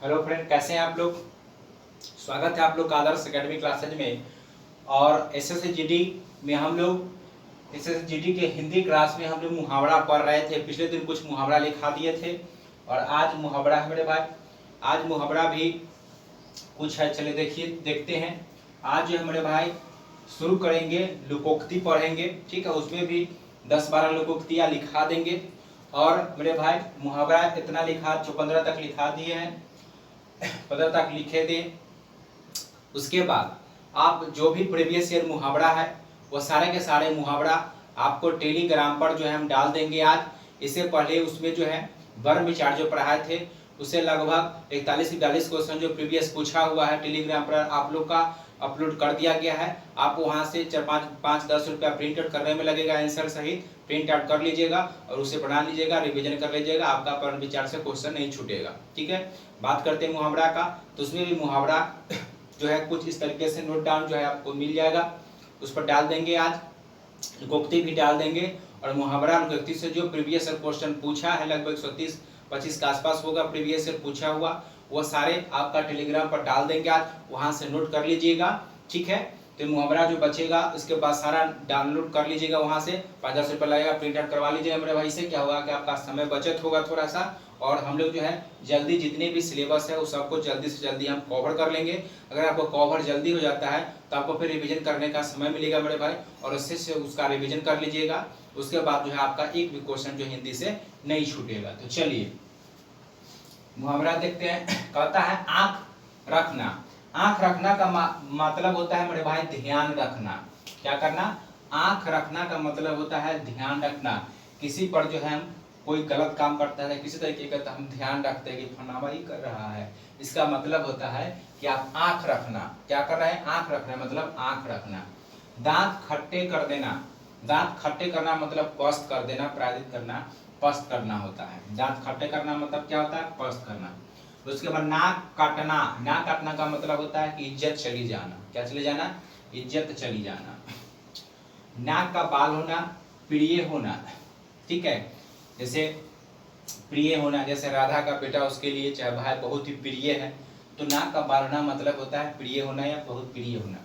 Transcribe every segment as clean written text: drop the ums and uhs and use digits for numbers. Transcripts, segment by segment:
Hello friend, कैसे हैं आप लोग। स्वागत है आप लोग का आदर्श एकेडमी क्लासेज में। और एसएसजीडी में हम लोग एसएसजीडी के हिंदी क्लास में हम लोग मुहावरा पढ़ रहे थे। पिछले दिन कुछ मुहावरा लिखा दिए थे और आज मुहावरा है मेरे भाई। आज मुहावरा भी कुछ है, चलिए देखते हैं। आज जो है मेरे भाई शुरू करेंगे, लुकोक्ति पढ़ेंगे, ठीक है। उसमें भी 10-12 लुकोक्तियाँ लिखा देंगे। और मेरे भाई मुहावरा इतना लिखा, जो 15 तक लिखा दिए हैं, 15 तक लिखे थे। उसके बाद आप जो भी प्रीवियस ईयर मुहावरा है वो सारे के सारे मुहावरा आपको टेलीग्राम पर जो है हम डाल देंगे आज। इससे पहले उसमें जो है वर्ग विचार जो पढ़ाए थे उससे लगभग 41-42 क्वेश्चन जो प्रीवियस पूछा हुआ है टेलीग्राम पर आप लोग का अपलोड कर दिया गया है। आप वहां से 4-5-10 रुपया प्रिंट आउट करने में लगेगा, आंसर सहित प्रिंट आउट कर लीजिएगा और उसे बना लीजिएगा, रिवीजन कर लीजिएगा। आपका वर्ग विचार से क्वेश्चन नहीं छूटेगा, ठीक है। बात करते हैं मुहावरा का, तो उसमें भी मुहावरा जो है कुछ इस तरीके से नोट डाउन जो है आपको मिल जाएगा, उस पर डाल देंगे। आज लुकोक्ति भी डाल देंगे और मुहावरा लुकोक्ति से जो प्रीवियस क्वेश्चन पूछा है लगभग 130-25 के आसपास होगा प्रीवियस ईयर पूछा हुआ, वो सारे आपका टेलीग्राम पर डाल देंगे। आज वहां से नोट कर लीजिएगा, ठीक है। तो मुहावरा जो बचेगा उसके बाद सारा डाउनलोड कर लीजिएगा, वहां से 5-10 रुपये लगेगा, प्रिंट आउट करवा लीजिएगा मेरे भाई। से क्या होगा कि आपका समय बचत होगा थोड़ा सा, और हम लोग जो है जल्दी जितने भी सिलेबस है उस सबको जल्दी से जल्दी हम कवर कर लेंगे। अगर आपको कवर जल्दी हो जाता है तो आपको फिर रिवीजन करने का समय मिलेगा मेरे भाई, और उससे से उसका रिवीजन कर लीजिएगा। उसके बाद जो है आपका एक भी क्वेश्चन जो हिंदी से नहीं छूटेगा। तो चलिए मुहावरा देखते हैं। कहता है आंख रखना। आंख रखना का मतलब होता है मेरे भाई ध्यान रखना। क्या करना? आंख रखना का मतलब होता है ध्यान रखना। किसी पर जो है हम कोई गलत काम करता है किसी तरीके का, तो हम ध्यान रखते हैं कि फलाना ही कर रहा है, इसका मतलब होता है कि आप आंख रखना। क्या कर रहे हैं? आंख रखना मतलब आंख रखना। दांत खट्टे कर देना। दांत खट्टे करना मतलब पस्त कर देना, प्रायित करना, पस्त करना होता है। दांत खट्टे करना मतलब क्या होता है? पस्त करना। उसके बाद नाक काटना। नाक काटना का मतलब होता है कि इज्जत चली जाना। क्या चली जाना? इज्जत चली जाना। नाक का बाल होना, प्रिय होना, ठीक है। जैसे प्रिय होना, जैसे राधा का बेटा उसके लिए चाहे भाई बहुत ही प्रिय है, तो नाक का बाल होना मतलब होता है प्रिय होना या बहुत प्रिय होना।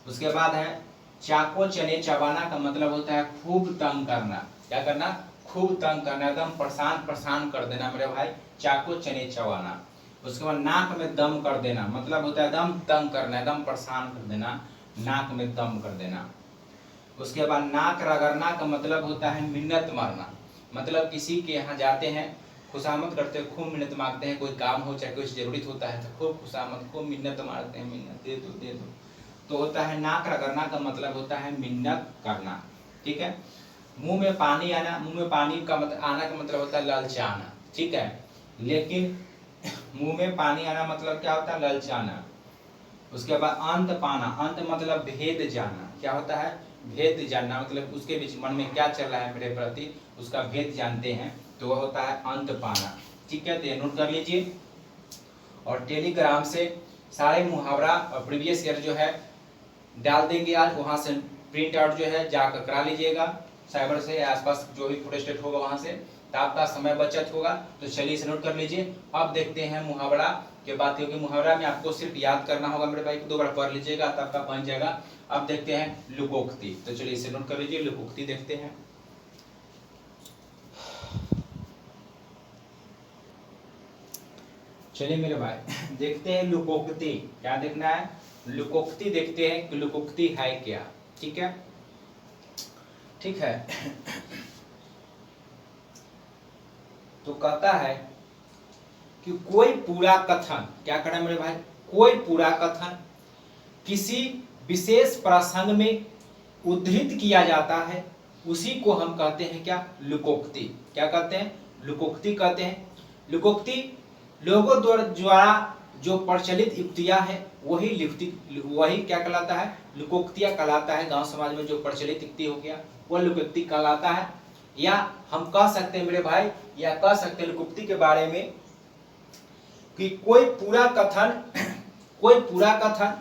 उसके बाद है चाको चने चबाना का मतलब होता है खूब तंग करना। क्या करना? खूब तंग करना, एकदम परेशान परेशान कर देना मेरे भाई, चाको चने चबाना। उसके बाद नाक में दम कर देना मतलब होता है एकदम तंग करना, एकदम परेशान कर देना, नाक में दम कर देना। उसके बाद नाक रगड़ना का मतलब होता है मिन्नत मारना। मतलब किसी के यहाँ जाते हैं, खुशामद करते हैं, खूब मिन्नत मांगते हैं, कोई काम हो चाहे कुछ जरूरत होता है तो खूब खुशामद, खूब मिन्नत मारते हैं, मिन्नत दे दो दे दो, तो होता है नाक रगड़ना का मतलब होता है मिन्नत करना, ठीक है। मुंह में पानी आना। मुंह में पानी का मतलब आना का मतलब होता है ललचाना, ठीक है। लेकिन मुंह में पानी आना मतलब क्या होता है? ललचाना। उसके बाद अंत पाना। अंत मतलब भेद जाना। क्या होता है? भेद जानना, मतलब उसके बीच मन में क्या चल रहा है मेरे प्रति, उसका भेद जानते हैं, तो वह होता है अंत पाना, ठीक है। तो ये नोट कर लीजिए और टेलीग्राम से सारे मुहावरा और प्रीवियस ईयर जो है डाल देंगे आज। वहां से प्रिंट आउट जो है जाकर करा लीजिएगा साइबर से, आसपास जो भी फोटो स्टेट होगा वहां से, तो आपका समय बचत होगा। तो चलिए इसे नोट कर लीजिए। अब देखते हैं मुहावरा के बाद, क्योंकि मुहावरा में आपको सिर्फ याद करना होगा मेरे भाई, 2 बार पढ़ लीजिएगा तब आपका बन जाएगा। अब देखते हैं लुकोक्ति। तो चलिए इसे नोट कर लीजिए, लुकोक्ति देखते हैं। चलिए मेरे भाई देखते हैं लुकोक्ति। क्या देखना है? लुकोक्ति देखते हैं कि लुकोक्ति है क्या, ठीक है। ठीक है। तो कहता है कि कोई पूरा कथन, क्या करना है मेरे भाई? कोई पूरा कथन किसी विशेष प्रसंग में उद्धृत किया जाता है, उसी को हम कहते हैं क्या? लुकोक्ति। क्या कहते हैं? लुकोक्ति कहते हैं। लुकोक्ति लोगों द्वारा जो प्रचलित युक्तियां है वही क्या कहलाता है? लुकोक्तियां कहलाता है। गांव समाज में जो प्रचलित युक्ति हो गया वो लुकोक्ति कहलाता है। या हम कह सकते हैं मेरे भाई, या कह सकते हैं लुकोक्ति के बारे में कि कोई पूरा कथन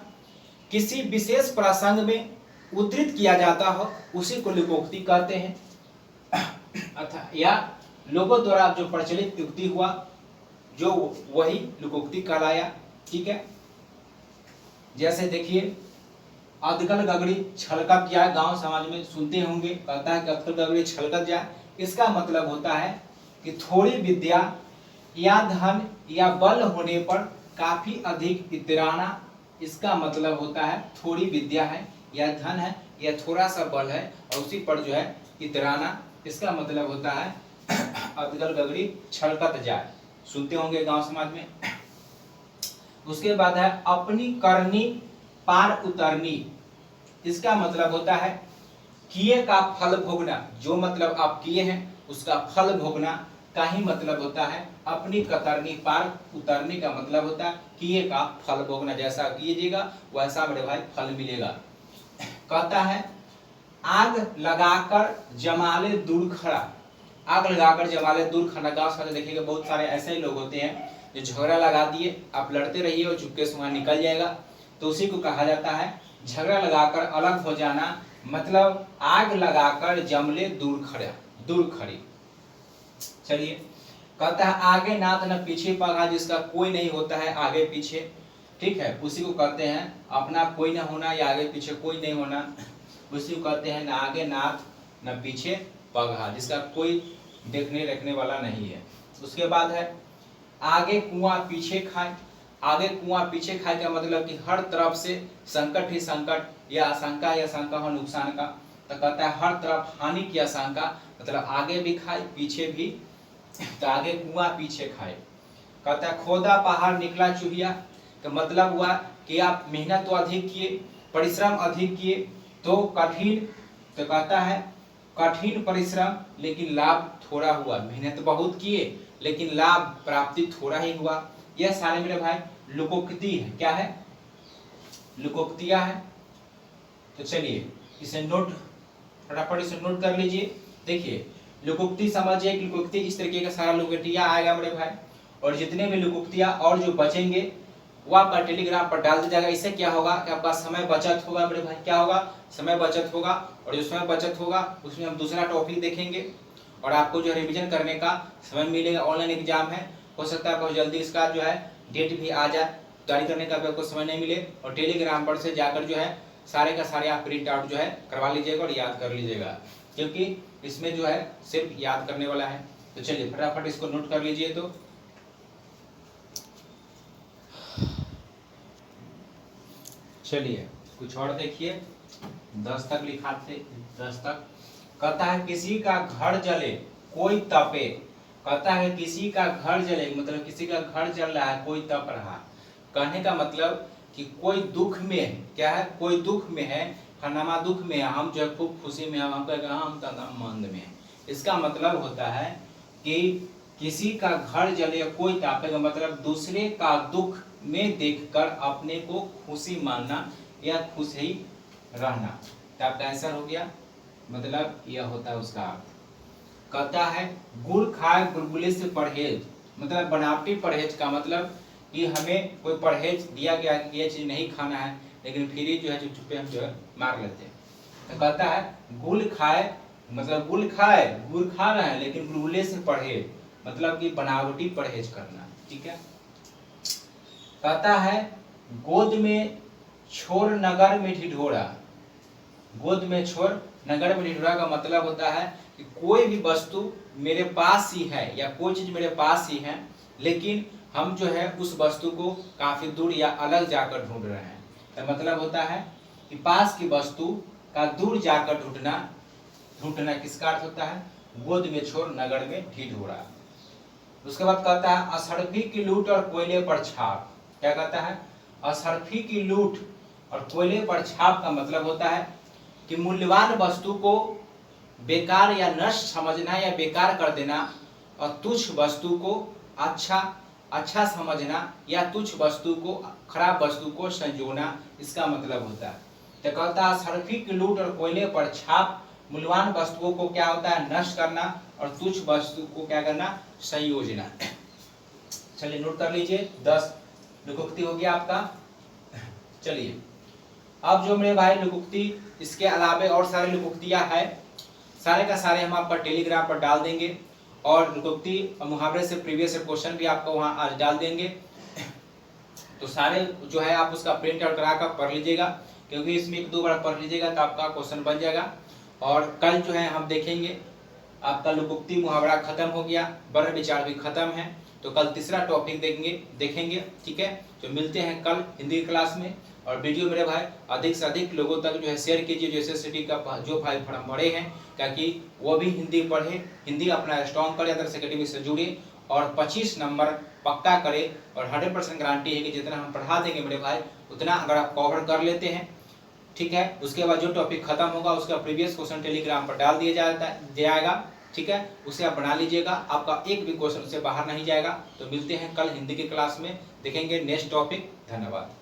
किसी विशेष प्रसंग में उद्धृत किया जाता हो, उसी को लुकोक्ति कहते हैं। अर्थात या लोगों द्वारा जो प्रचलित युक्ति हुआ जो वही लुकोक्ति कहलाया। ठीक है, जैसे देखिए अधकल गगड़ी छलकत जाए, गांव समाज में सुनते होंगे, कहता है कि अधकल गगड़ी छलकत जाए। इसका मतलब होता है कि थोड़ी विद्या या धन या बल होने पर काफी अधिक इतराना। इसका मतलब होता है थोड़ी विद्या है या धन है या थोड़ा सा बल है और उसी पर जो है इतराना। इसका मतलब होता है अधकल गगड़ी छलकत जाए, सुनते होंगे गांव समाज में। उसके बाद है अपनी करनी पार उतरनी। इसका मतलब होता है किए का फल भोगना। जो मतलब आप किए हैं उसका फल भोगना का ही मतलब होता है अपनी कतरनी पार उतरने का मतलब होता है किए का फल भोगना। जैसा कीजिएगा वैसा मेरे भाई फल मिलेगा। कहता है आग लगाकर जमाले दूर खड़ा। आग लगाकर जमाले दूर खड़ा। गाँव समाज देखिएगा बहुत सारे ऐसे ही लोग होते हैं जो झगड़ा लगा दिए, आप लड़ते रहिए और चुपके से वहां निकल जाएगा, तो उसी को कहा जाता है झगड़ा लगाकर अलग हो जाना। मतलब आग लगाकर जमले दूर खड़ा, दूर खड़ी। चलिए, कहता है आगे नाथ न पीछे पगा, जिसका कोई नहीं होता है आगे पीछे। ठीक है, उसी को कहते हैं अपना कोई ना होना या आगे पीछे कोई नहीं होना। उसी को कहते हैं न आगे नाथ न पीछे पगा, जिसका कोई देखने रखने वाला नहीं है। उसके बाद है आगे कुआं पीछे खाए। आगे कुआं पीछे खाए का मतलब कि हर तरफ से संकट ही संकट या आशंका हो नुकसान का। तो कहता है हर तरफ हानि की आशंका, मतलब आगे भी खाए पीछे भी, तो आगे कुआं पीछे खाए। कहता है खोदा पहाड़ निकला चूहिया, का मतलब हुआ कि आप मेहनत तो अधिक किए, परिश्रम अधिक किए तो कठिन, तो कहता है कठिन परिश्रम लेकिन लाभ थोड़ा हुआ। मेहनत बहुत किए लेकिन लाभ प्राप्ति थोड़ा ही हुआ। यह सारे मेरे भाई लुकोक्ति है। क्या है? लुकोक्तियां है। तो चलिए इसे नोट, फटाफट इसे नोट कर लीजिए। देखिए लुकोक्ति समझिए कि लुकोक्ति इस तरीके का सारा लुकोक्तियां आएगा मेरे भाई, और जितने भी लुकोक्तियां और जो बचेंगे वो आपका टेलीग्राम पर डाल दिया जाएगा। इससे क्या होगा कि आपका समय बचत होगा मेरे भाई। क्या होगा? समय बचत होगा। और जो समय बचत होगा उसमें हम दूसरा टॉपिक देखेंगे और आपको जो रिवीजन करने का समय मिलेगा। ऑनलाइन एग्जाम है, हो सकता है बहुत जल्दी इसका जो है डेट भी आ जाए, तैयारी करने का भी आपको समय नहीं मिले, और टेलीग्राम पर से जाकर जो है सारे का सारे आप प्रिंट आउट जो है करवा लीजिएगा और याद कर लीजिएगा, क्योंकि इसमें जो है सिर्फ याद करने वाला है। तो चलिए फटाफट इसको नोट कर लीजिए। तो चलिए कुछ और देखिए, 10 तक लिखा थे, 10 तक। कहता है किसी का घर जले कोई तपे। कहता है किसी का घर जले मतलब किसी का घर जल रहा है, कोई तप रहा। कहने का मतलब कि कोई दुख में है। क्या है? कोई दुख में है, फनामा दुख में है, हम जो है खूब खुशी में हम कहेंगे हम तो आनंद में है। इसका मतलब होता है कि किसी का घर जले कोई तापे का मतलब दूसरे का दुख में देखकर अपने को खुशी मानना या खुश ही रहना। तो आपका आंसर हो गया, मतलब यह होता है उसका अर्थ। कहता है गुड़ खाए गुलगुले से परहेज, मतलब बनावटी परहेज का मतलब कि हमें कोई परहेज दिया गया कि ये चीज नहीं खाना है, लेकिन फिर ही जो है चुप चुप्पे हम जो है मार लेते हैं। तो कहता है गुड़ खाए मतलब गुड़ खाए, गुड़ खा रहे हैं लेकिन गुलगुले से परहेज मतलब कि बनावटी परहेज करना। ठीक है। कहता है गोद में छोर नगर में ढिढोरा। गोद में छोर नगर में ढिढोरा का मतलब होता है कि कोई भी वस्तु मेरे पास ही है या कोई चीज मेरे पास ही है, लेकिन हम जो है उस वस्तु को काफी दूर या अलग जाकर ढूंढ रहे हैं। तो मतलब होता है कि पास की वस्तु का दूर जाकर ढूंढना। ढूंढना किसका अर्थ होता है? गोद में छोर नगर में ढिढोरा। उसके बाद कहता है असरफी की लूट और कोयले पर छाप। क्या कहता है? असरफी की लूट और कोयले पर छाप का मतलब होता है कि मूल्यवान वस्तु को बेकार या नष्ट समझना या बेकार कर देना, और तुच्छ वस्तु को अच्छा समझना या तुच्छ वस्तु को खराब वस्तु को संजोना, इसका मतलब होता है। तो कहता है असरफी की लूट और कोयले पर छाप, मूल्यवान वस्तुओं को क्या होता है? नष्ट करना, और तुच्छ वस्तु को क्या करना? संयोजना। चलिए नोट कर लीजिए, 10 लुकोक्ति हो गया आपका। चलिए अब जो मेरे भाई लुकोक्ति इसके अलावे और सारे लुकोक्तियां है, सारे का सारे हम आपका टेलीग्राम पर डाल देंगे, और लुकोक्ति और मुहावरे से प्रीवियस क्वेश्चन भी आपको वहाँ आज डाल देंगे। तो सारे जो है आप उसका प्रिंट आउट करा कर पढ़ लीजिएगा, क्योंकि इसमें एक दो बार पढ़ लीजिएगा तो आपका क्वेश्चन बन जाएगा। और कल जो है हम देखेंगे, आपका लुकोक्ति मुहावरा खत्म हो गया, वर्ण विचार भी खत्म है, तो कल तीसरा टॉपिक देखेंगे। ठीक है, तो मिलते हैं कल हिंदी क्लास में। और वीडियो मेरे भाई अधिक से अधिक लोगों तक जो है शेयर कीजिए, जो SSCT का जो भाई फॉर्म भरे हैं, ताकि वो भी हिंदी पढ़े, हिंदी अपना स्ट्रॉन्ग करे, आदर्श एकेडमी से जुड़े और 25 नंबर पक्का करे। और 100% गारंटी है कि जितना हम पढ़ा देंगे मेरे भाई, उतना अगर आप कवर कर लेते हैं, ठीक है, उसके बाद जो टॉपिक खत्म होगा उसका प्रीवियस क्वेश्चन टेलीग्राम पर डाल दिया जाएगा। ठीक है, उसे आप बना लीजिएगा, आपका एक भी क्वेश्चन से बाहर नहीं जाएगा। तो मिलते हैं कल हिंदी की क्लास में, देखेंगे नेक्स्ट टॉपिक। धन्यवाद।